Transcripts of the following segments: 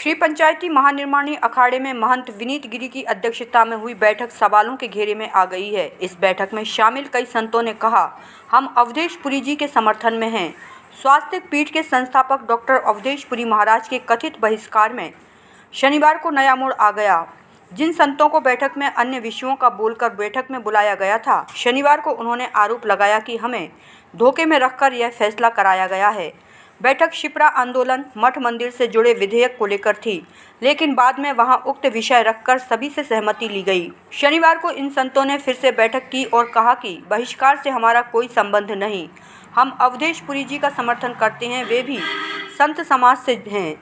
श्री पंचायती महानिर्माणी अखाड़े में महंत विनीत गिरी की अध्यक्षता में हुई बैठक सवालों के घेरे में आ गई है। इस बैठक में शामिल कई संतों ने कहा, हम अवधेश पुरी जी के समर्थन में हैं। स्वास्थ्य पीठ के संस्थापक डॉक्टर अवधेश पुरी महाराज के कथित बहिष्कार में शनिवार को नया मोड़ आ गया। जिन संतों को बैठक में अन्य विषयों का बोलकर बैठक में बुलाया गया था, शनिवार को उन्होंने आरोप लगाया कि हमें धोखे में रखकर यह फैसला कराया गया है। बैठक शिप्रा आंदोलन मठ मंदिर से जुड़े विधेयक को लेकर थी, लेकिन बाद में वहां उक्त विषय रखकर सभी से सहमति ली गई। शनिवार को इन संतों ने फिर से बैठक की और कहा कि बहिष्कार से हमारा कोई संबंध नहीं, हम अवधेश पुरी जी का समर्थन करते हैं, वे भी संत समाज से हैं।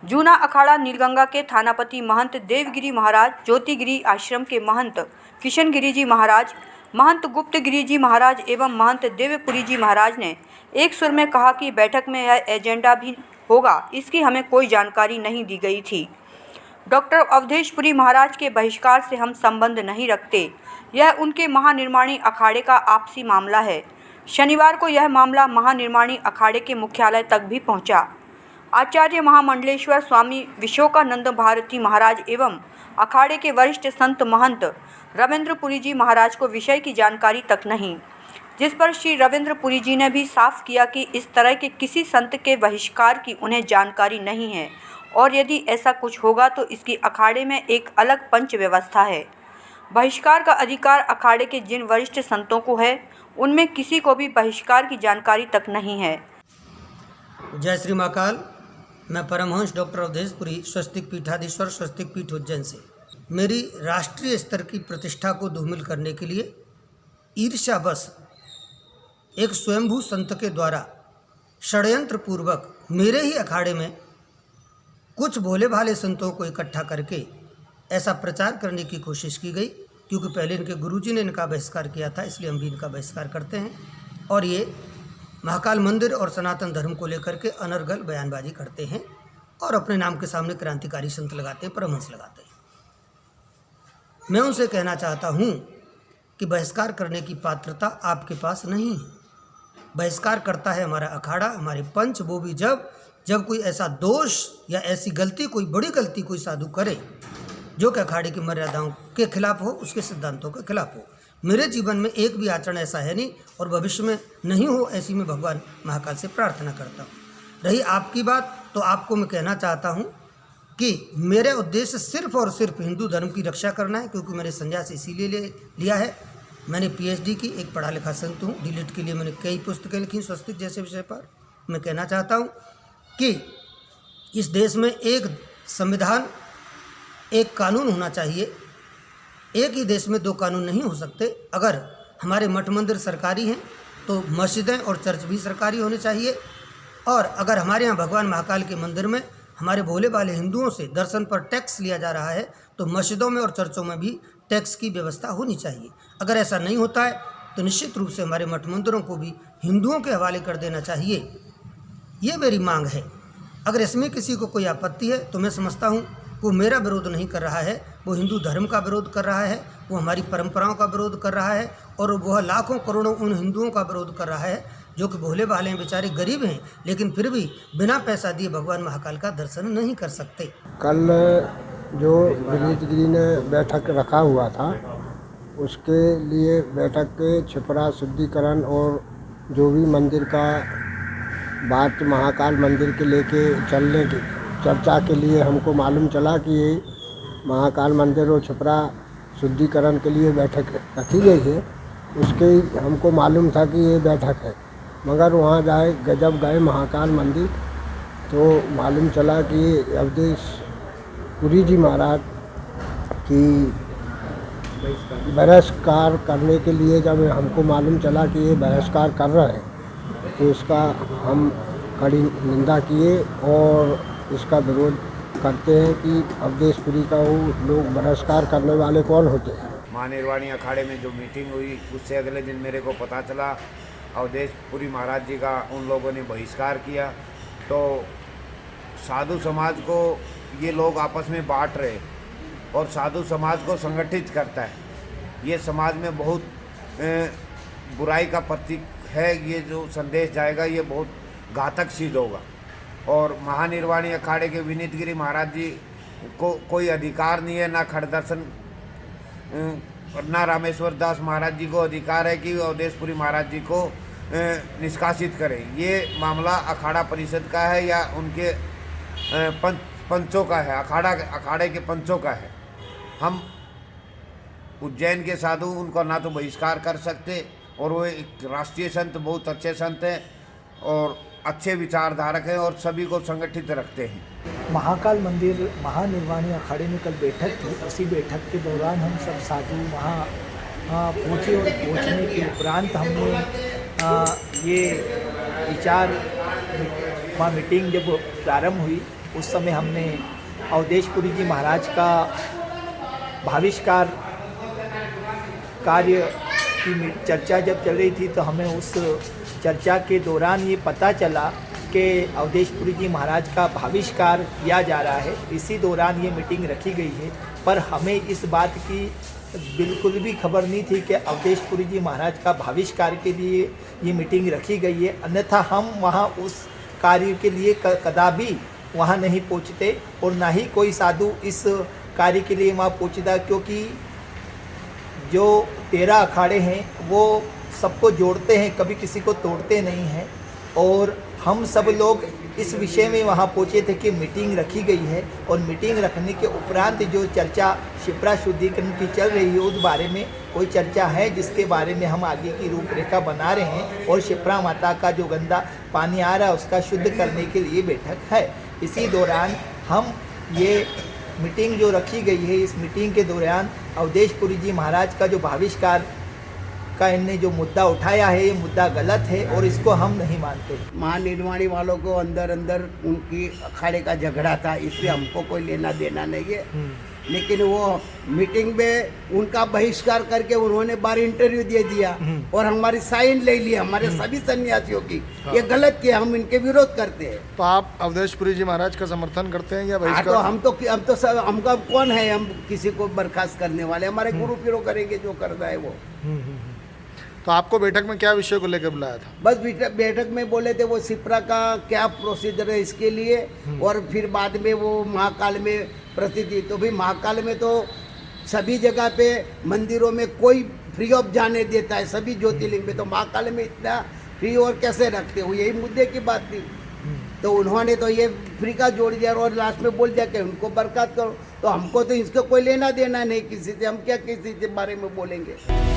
जूना अखाड़ा नीलगंगा के थानापति महंत देवगिरी महाराज, ज्योतिगिरी आश्रम के महंत किशन गिरी जी महाराज, महंत गुप्त गिरी जी महाराज एवं महंत देवपुरी जी महाराज ने एक सुर में कहा कि बैठक में यह एजेंडा भी होगा, इसकी हमें कोई जानकारी नहीं दी गई थी। डॉक्टर अवधेश पुरी महाराज के बहिष्कार से हम संबंध नहीं रखते, यह उनके महानिर्माणी अखाड़े का आपसी मामला है। शनिवार को यह मामला महानिर्माणी अखाड़े के मुख्यालय तक भी पहुंचा। आचार्य महामंडलेश्वर स्वामी विशोकानंद भारती महाराज एवं अखाड़े के वरिष्ठ संत महंत रविंद्र पुरी जी महाराज को विषय की जानकारी तक नहीं, जिस पर श्री रविंद्र पुरी जी ने भी साफ किया कि इस तरह के किसी संत के बहिष्कार की उन्हें जानकारी नहीं है और यदि ऐसा कुछ होगा तो इसकी अखाड़े में एक अलग पंच व्यवस्था है। बहिष्कार का अधिकार अखाड़े के जिन वरिष्ठ संतों को है, उनमें किसी को भी बहिष्कार की जानकारी तक नहीं है। जय श्री महाकाल। मैं परमहंस डॉक्टर अवधेश पुरी, स्वस्तिक पीठाधीश्वर, स्वस्तिक पीठ उज्जैन से। मेरी राष्ट्रीय स्तर की प्रतिष्ठा को धूमिल करने के लिए ईर्ष्यावश एक स्वयंभू संत के द्वारा षड्यंत्र पूर्वक मेरे ही अखाड़े में कुछ भोले भाले संतों को इकट्ठा करके ऐसा प्रचार करने की कोशिश की गई, क्योंकि पहले इनके गुरुजी ने इनका बहिष्कार किया था, इसलिए हम भी इनका बहिष्कार करते हैं। और ये महाकाल मंदिर और सनातन धर्म को लेकर के अनर्गल बयानबाजी करते हैं और अपने नाम के सामने क्रांतिकारी संत लगाते हैं, परमहंस लगाते हैं। मैं उनसे कहना चाहता हूँ कि बहिष्कार करने की पात्रता आपके पास नहीं है। बहिष्कार करता है हमारा अखाड़ा, हमारे पंच, वो भी जब कोई ऐसा दोष या ऐसी गलती, कोई बड़ी गलती कोई साधु करे जो कि अखाड़े की मर्यादाओं के खिलाफ हो, उसके सिद्धांतों के खिलाफ हो। मेरे जीवन में एक भी आचरण ऐसा है नहीं और भविष्य में नहीं हो, ऐसी मैं भगवान महाकाल से प्रार्थना करता हूँ। रही आपकी बात, तो आपको मैं कहना चाहता हूँ कि मेरा उद्देश्य सिर्फ और सिर्फ हिंदू धर्म की रक्षा करना है, क्योंकि मैंने संन्यास इसीलिए लिया है। मैंने पीएचडी की, एक पढ़ा लिखा संत हूँ। डीलिट के लिए मैंने कई पुस्तकें लिखी स्वस्तिक जैसे विषय पर। मैं कहना चाहता हूँ कि इस देश में एक संविधान, एक कानून होना चाहिए। एक ही देश में दो कानून नहीं हो सकते। अगर हमारे मठ मंदिर सरकारी हैं तो मस्जिदें और चर्च भी सरकारी होने चाहिए। और अगर हमारे यहाँ भगवान महाकाल के मंदिर में हमारे भोले भाले हिंदुओं से दर्शन पर टैक्स लिया जा रहा है, तो मस्जिदों में और चर्चों में भी टैक्स की व्यवस्था होनी चाहिए। अगर ऐसा नहीं होता है तो निश्चित रूप से हमारे मठ मंदिरों को भी हिंदुओं के हवाले कर देना चाहिए। ये मेरी मांग है। अगर इसमें किसी को कोई आपत्ति है तो मैं समझता हूँ वो मेरा विरोध नहीं कर रहा है, वो हिंदू धर्म का विरोध कर रहा है, वो हमारी परंपराओं का विरोध कर रहा है और वह लाखों करोड़ों उन हिंदुओं का विरोध कर रहा है जो कि भोले भाले हैं, बेचारे गरीब हैं, लेकिन फिर भी बिना पैसा दिए भगवान महाकाल का दर्शन नहीं कर सकते। कल जो विनीत गिरी ने बैठक रखा हुआ था, उसके लिए बैठक के छिपरा शुद्धिकरण और जो भी मंदिर का बात महाकाल मंदिर के लेके चलने की चर्चा के लिए हमको मालूम चला कि ये महाकाल मंदिर और छिपरा शुद्धिकरण के लिए बैठक रखी गई है। उसके हमको मालूम था कि ये बैठक है, मगर वहाँ जब गए महाकाल मंदिर तो मालूम चला कि अवधेश पुरी जी महाराज की बहिष्कार करने के लिए जब हमको मालूम चला कि ये बहिष्कार कर रहे हैं, तो इसका हम कड़ी निंदा किए और इसका विरोध करते हैं कि अवधेश पुरी का वो लोग बहिष्कार करने वाले कौन होते हैं। महानिर्वाणी अखाड़े में जो मीटिंग हुई, उससे अगले दिन मेरे को पता चला अवधेश पुरी महाराज जी का उन लोगों ने बहिष्कार किया। तो साधु समाज को ये लोग आपस में बांट रहे और साधु समाज को संगठित करता है। ये समाज में बहुत बुराई का प्रतीक है। ये जो संदेश जाएगा ये बहुत घातक सिद्ध होगा। और महानिर्वाणी अखाड़े के विनीत गिरी महाराज जी को कोई अधिकार नहीं है, ना खड़दर्शन ना रामेश्वर दास महाराज जी को अधिकार है कि अवधेशपुरी महाराज जी को निष्कासित करें। ये मामला अखाड़ा परिषद का है या उनके पंचों का है, अखाड़े के पंचों का है। हम उज्जैन के साधु उनको ना तो बहिष्कार कर सकते, और वो एक राष्ट्रीय संत, बहुत अच्छे संत हैं और अच्छे विचारधारक हैं और सभी को संगठित रखते हैं। महाकाल मंदिर महानिर्वाणी अखाड़े में कल बैठक थी। उसी बैठक के दौरान हम सब साधु वहाँ पहुँचे और पहुँचने के उपरांत हमने ये विचार वहाँ मीटिंग जब प्रारंभ हुई उस समय हमने अवधेशपुरी जी महाराज का भाविष्कार कार्य की चर्चा जब चल रही थी तो हमें उस चर्चा के दौरान ये पता चला कि अवधेशपुरी जी महाराज का भाविष्कार किया जा रहा है। इसी दौरान ये मीटिंग रखी गई है, पर हमें इस बात की बिल्कुल भी खबर नहीं थी कि अवधेशपुरी जी महाराज का भाविष्कार के लिए ये मीटिंग रखी गई है। अन्यथा हम वहाँ उस कार्य के लिए कदापि वहाँ नहीं पहुँचते और ना ही कोई साधु इस कार्य के लिए वहाँ पहुँचता, क्योंकि जो 13 अखाड़े हैं वो सबको जोड़ते हैं, कभी किसी को तोड़ते नहीं हैं। और हम सब लोग इस विषय में वहाँ पहुँचे थे कि मीटिंग रखी गई है और मीटिंग रखने के उपरांत जो चर्चा शिप्रा शुद्धिकरण की चल रही है उस बारे में कोई चर्चा है जिसके बारे में हम आगे की रूपरेखा बना रहे हैं और शिप्रा माता का जो गंदा पानी आ रहा है उसका शुद्ध करने के लिए बैठक है। इसी दौरान हम ये मीटिंग जो रखी गई है, इस मीटिंग के दौरान अवधेशपुरी जी महाराज का जो भाविष्कार का इनने जो मुद्दा उठाया है ये मुद्दा गलत है और इसको हम नहीं मानते। महानिर्वाणी वालों को अंदर अंदर उनकी अखाड़े का झगड़ा था, इसलिए हमको कोई लेना देना नहीं है। लेकिन वो मीटिंग में उनका बहिष्कार करके उन्होंने बार इंटरव्यू दे दिया और हमारी साइन ले लिया हमारे सभी सन्यासियों की। ये गलत किया, हम इनके विरोध करते हैं। तो आप अवधेशपुरी जी महाराज का समर्थन करते हैं या तो बहिष्कार? हम तो सब हमका कौन है, हम किसी को बर्खास्त करने वाले? हमारे गुरु पीरो करेंगे जो कर रहा है वो। तो आपको बैठक में क्या विषय को लेकर बुलाया था? बस बैठक में बोले थे वो शिप्रा का क्या प्रोसीजर है इसके लिए, और फिर बाद में वो महाकाल में प्रसिद्धि। तो भी महाकाल में तो सभी जगह पे मंदिरों में कोई फ्री ऑफ जाने देता है, सभी ज्योतिर्लिंग में, तो महाकाल में इतना फ्री और कैसे रखते हो? यही मुद्दे की बात थी। तो उन्होंने तो ये फ्री का जोड़ दिया और लास्ट में बोल दिया कि उनको बर्खास्त करो। तो हमको तो इसको कोई लेना देना नहीं किसी से, हम क्या किसी के बारे में बोलेंगे।